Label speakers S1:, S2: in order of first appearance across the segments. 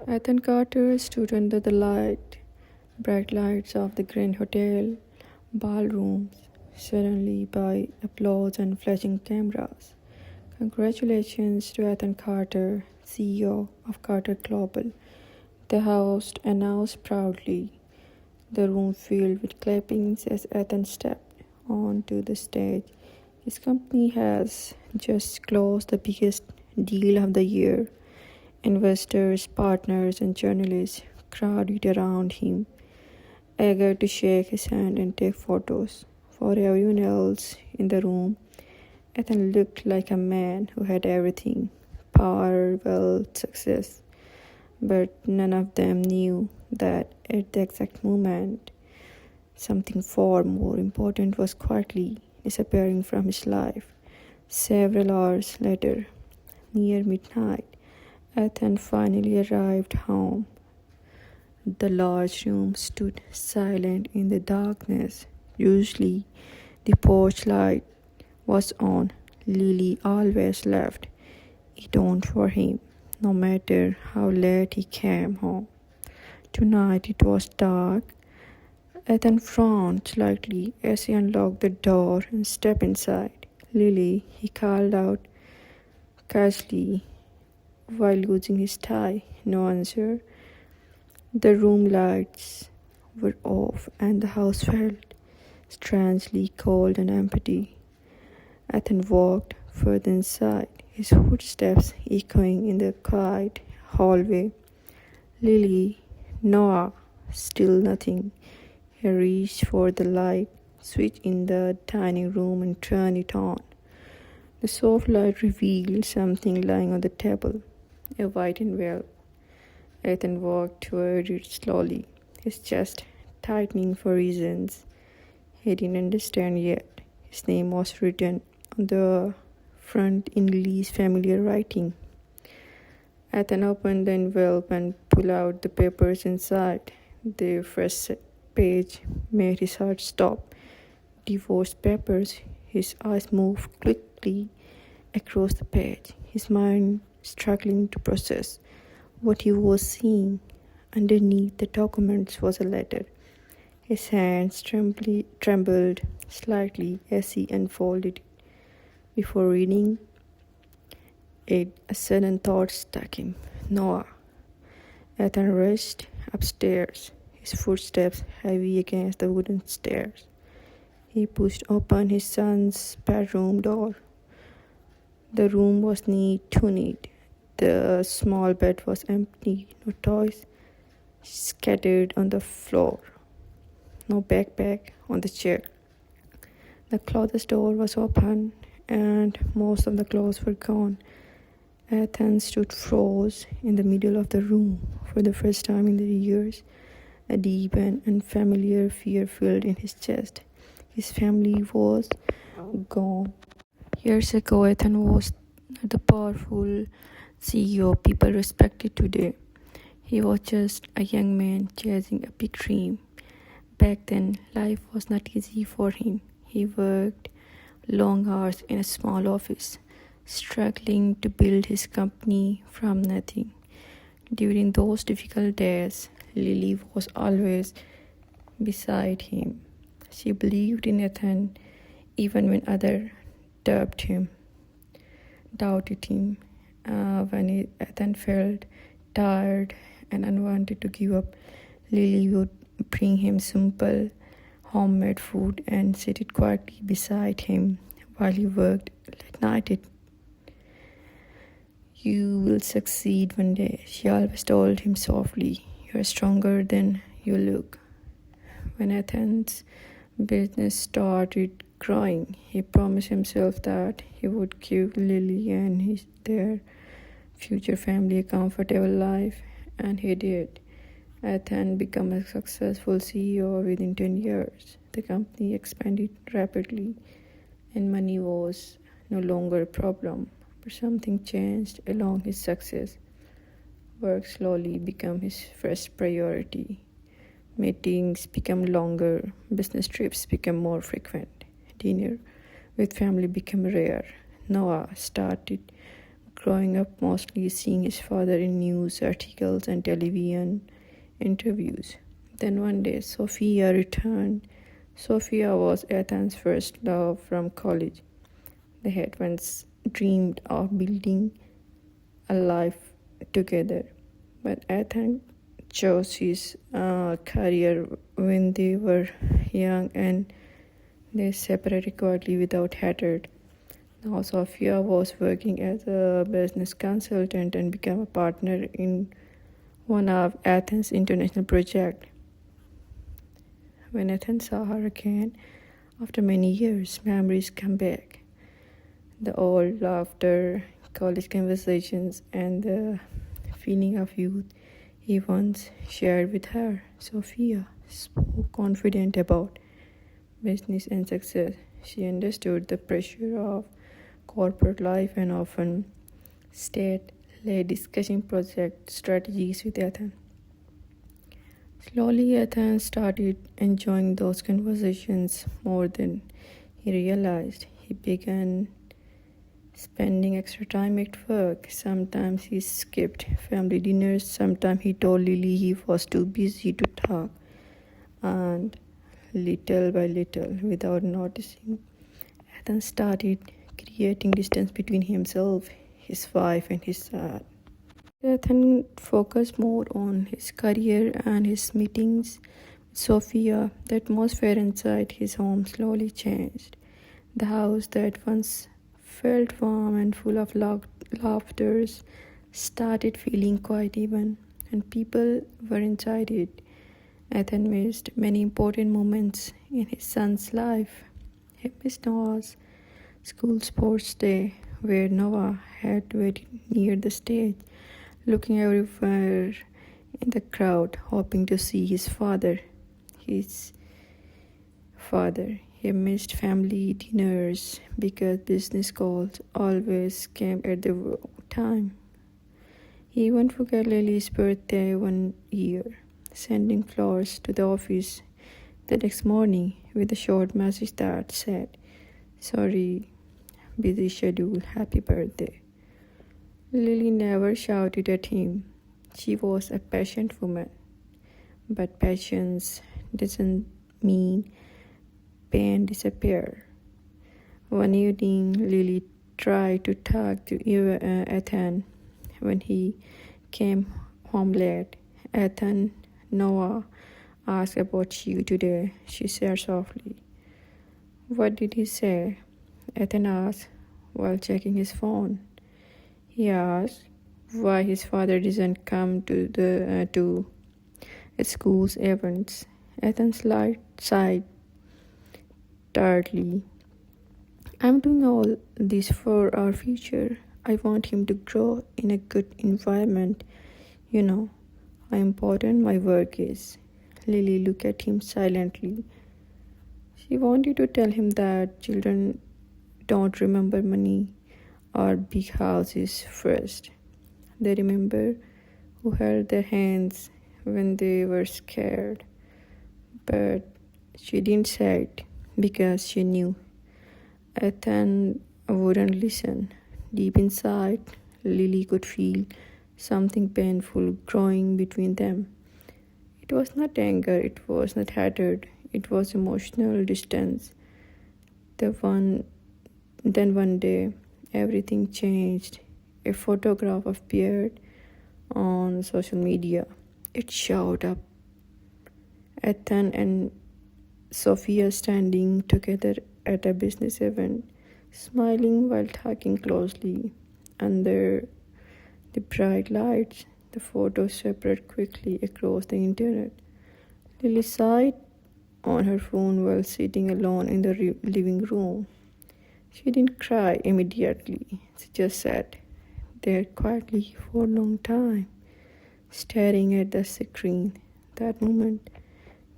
S1: Ethan Carter stood under the bright lights of the Grand Hotel ballrooms, surrounded by applause and flashing cameras. Congratulations to Ethan Carter, CEO of Carter Global, the host announced proudly. The room filled with clappings as Ethan stepped onto the stage. His company has just closed the biggest deal of the year. Investors, partners, and journalists crowded around him, eager to shake his hand and take photos. For everyone else in the room, Ethan looked like a man who had everything: power, wealth, success. But none of them knew that at the exact moment, something far more important was quietly disappearing from his life. Several hours later, near midnight, Ethan finally arrived home. The large room stood silent in the darkness. Usually, the porch light was on. Lily always left it on for him, no matter how late he came home. Tonight it was dark. Ethan frowned slightly as he unlocked the door and stepped inside. Lily, he called out casually while losing his tie. No answer. The room lights were off and the house felt strangely cold and empty. Ethan walked further inside, his footsteps echoing in the quiet hallway. Lily, Noah, still nothing. He reached for the light switch in the dining room and turned it on. The soft light revealed something lying on the table, a white envelope. Ethan walked toward it slowly, his chest tightening for reasons he didn't understand yet. His name was written on the front in Lily's familiar writing. Ethan opened the envelope and pulled out the papers inside. The first page made his heart stop. Divorce papers. His eyes moved quickly across the page, his mind struggling to process what he was seeing. Underneath the documents was a letter. His hands trembled slightly as he unfolded it. Before reading it, a sudden thought struck him. Noah. Ethan rushed upstairs, his footsteps heavy against the wooden stairs. He pushed open his son's bedroom door. The room was too neat. The small bed was empty, no toys scattered on the floor, no backpack on the chair. The clothes door was open and most of the clothes were gone. Ethan stood froze in the middle of the room. For the first time in years, a deep and unfamiliar fear filled in his chest. His family was gone. Years ago, Ethan was the powerful CEO people respected today. He was just a young man chasing a big dream. Back then, life was not easy for him. He worked long hours in a small office, struggling to build his company from nothing. During those difficult days, Lily was always beside him. She believed in Ethan even when others doubted him. When Ethan felt tired and unwanted to give up, Lily would bring him simple homemade food and sit quietly beside him while he worked late night. You will succeed one day, she always told him softly. You are stronger than you look. When Ethan's business started growing, he promised himself that he would give Lily and their future family a comfortable life, and he did. Ethan became a successful CEO within 10 years. The company expanded rapidly, and money was no longer a problem. But something changed along his success. Work slowly became his first priority. Meetings became longer, business trips became more frequent, dinner with family became rare. Noah started growing up mostly seeing his father in news articles and television interviews. Then one day, Sophia returned. Sophia was Ethan's first love from college. They had once dreamed of building a life together, but Ethan chose his career when they were young and they separated quietly without hatred. Now, Sophia was working as a business consultant and became a partner in one of Athens' international projects. When Ethan saw her again, after many years, memories come back. The old laughter, college conversations, and the feeling of youth he once shared with her. Sophia spoke confident about business and success. She understood the pressure of corporate life and often stayed late discussing project strategies with Ethan. Slowly, Ethan started enjoying those conversations more than he realized. He began spending extra time at work. Sometimes he skipped family dinners. Sometimes he told Lily he was too busy to talk. And little by little, without noticing, Ethan started creating distance between himself, his wife, and his son. Ethan focused more on his career and his meetings with Sophia. The atmosphere inside his home slowly changed. The house that once felt warm and full of laughter started feeling quite even, and people were inside it. Ethan missed many important moments in his son's life. He missed Noah's school sports day, where Noah had waited near the stage, looking everywhere in the crowd, hoping to see his father. His father. He missed family dinners because business calls always came at the wrong time. He even forgot Lily's birthday one year, sending flowers to the office the next morning with a short message that said, "Sorry, busy schedule, happy birthday." Lily never shouted at him. She was a patient woman. But patience doesn't mean pain disappear. One evening, Lily tried to talk to Ethan when he came home late. "Ethan, Noah asked about you today," she said softly. "What did he say?" Ethan asked while checking his phone. He asked why his father didn't come to school's events. Ethan sighed tiredly. "I'm doing all this for our future. I want him to grow in a good environment. You know how important my work is." Lily looked at him silently. She wanted to tell him that children don't remember money or big houses first. They remember who held their hands when they were scared. But she didn't say it because she knew Ethan wouldn't listen. Deep inside, Lily could feel something painful growing between them. It was not anger, it was not hatred, it was emotional distance. Then one day, everything changed. A photograph appeared on social media. It showed up Ethan and Sophia standing together at a business event, smiling while talking closely. Under the bright lights, the photo spread quickly across the internet. Lily sighed on her phone while sitting alone in the living room. She didn't cry immediately. She just sat there quietly for a long time, staring at the screen. That moment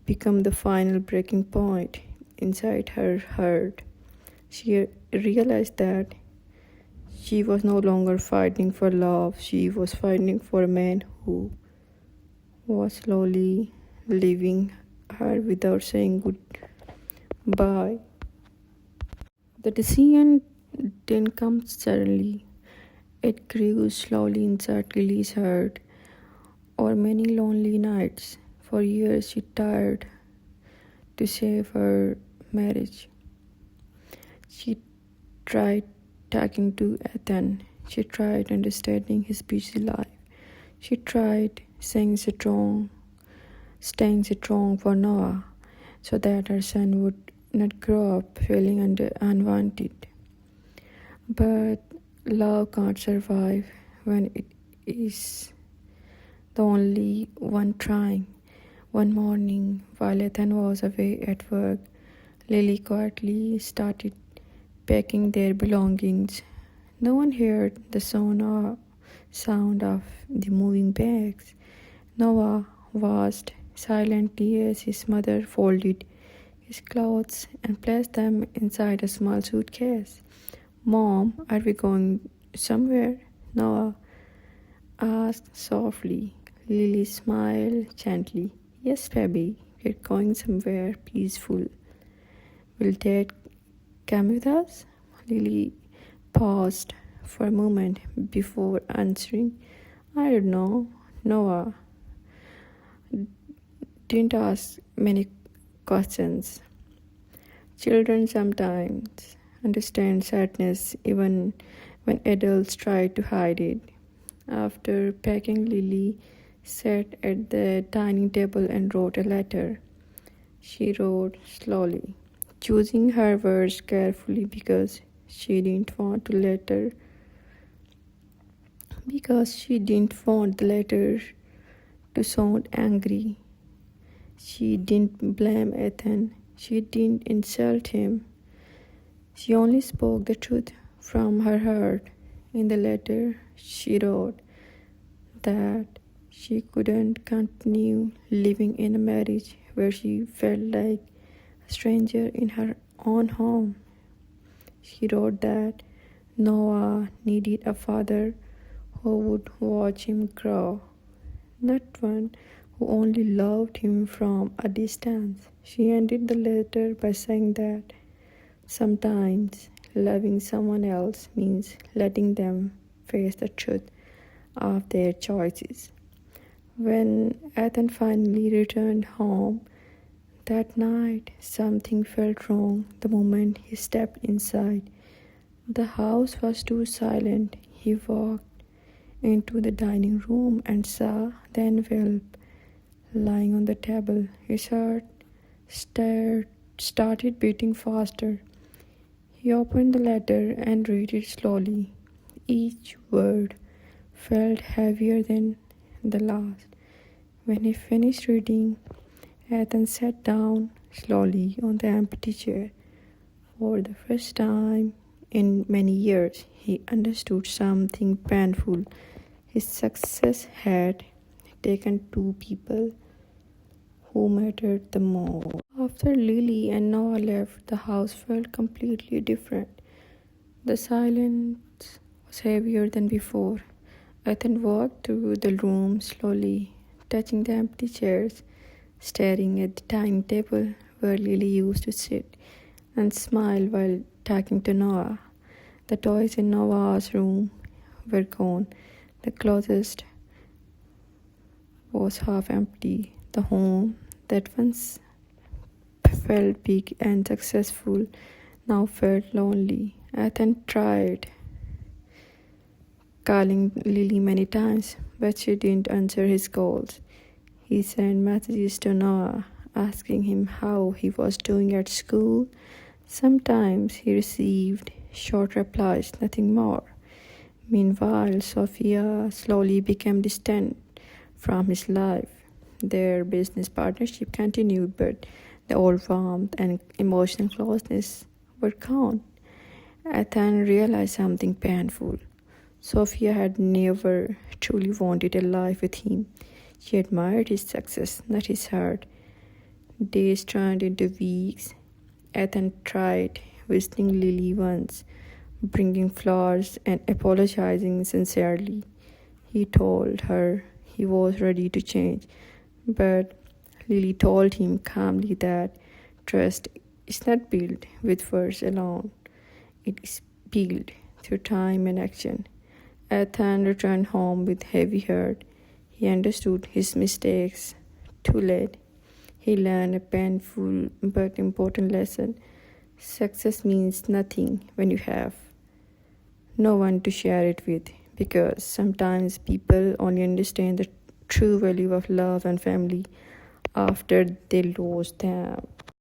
S1: became the final breaking point inside her heart. She realized that she was no longer fighting for love. She was fighting for a man who was slowly leaving her without saying goodbye. The decision didn't come suddenly. It grew slowly inside Lily's heart. Over many lonely nights, for years she tried to save her marriage. She tried talking to Ethan. She tried understanding his busy life. She tried staying strong for Noah, so that her son would not grow up feeling unwanted. But love can't survive when it is the only one trying. One morning, while Ethan was away at work, Lily quietly started packing their belongings. No one heard the sound of the moving bags. Noah watched silently as his mother folded his clothes and placed them inside a small suitcase. "Mom, are we going somewhere?" Noah asked softly. Lily smiled gently. "Yes, baby, we're going somewhere peaceful." "Will Dad come with us?" Lily paused for a moment before answering. "I don't know." Noah didn't ask many questions. Children sometimes understand sadness even when adults try to hide it. After packing, Lily sat at the dining table and wrote a letter. She wrote slowly, choosing her words carefully because she didn't want the letter to sound angry. She didn't blame Ethan. She didn't insult him. She only spoke the truth from her heart. In the letter, she wrote that she couldn't continue living in a marriage where she felt like a stranger in her own home. She wrote that Noah needed a father who would watch him grow, not one who only loved him from a distance. She ended the letter by saying that sometimes loving someone else means letting them face the truth of their choices. When Ethan finally returned home that night, something felt wrong the moment he stepped inside. The house was too silent. He walked into the dining room and saw the envelope lying on the table. His heart started beating faster. He opened the letter and read it slowly. Each word felt heavier than the last. When he finished reading, Ethan sat down slowly on the empty chair. For the first time in many years, he understood something painful. His success had taken two people who mattered the most. After Lily and Noah left, the house felt completely different. The silence was heavier than before. Ethan walked through the room slowly, touching the empty chairs, staring at the dining table where Lily used to sit, and smiled while talking to Noah. The toys in Noah's room were gone. The closet was half empty. The home that once felt big and successful now felt lonely. Ethan tried calling Lily many times, but she didn't answer his calls. He sent messages to Noah, asking him how he was doing at school. Sometimes he received short replies, nothing more. Meanwhile, Sophia slowly became distant from his life. Their business partnership continued, but the old warmth and emotional closeness were gone. Ethan realized something painful. Sophia had never truly wanted a life with him. She admired his success, not his heart. Days turned into weeks. Ethan tried visiting Lily once, bringing flowers and apologizing sincerely. He told her he was ready to change, but Lily told him calmly that trust is not built with words alone. It is built through time and action. Ethan returned home with heavy heart. He understood his mistakes too late. He learned a painful but important lesson. Success means nothing when you have no one to share it with, because sometimes people only understand the true value of love and family after they lose them.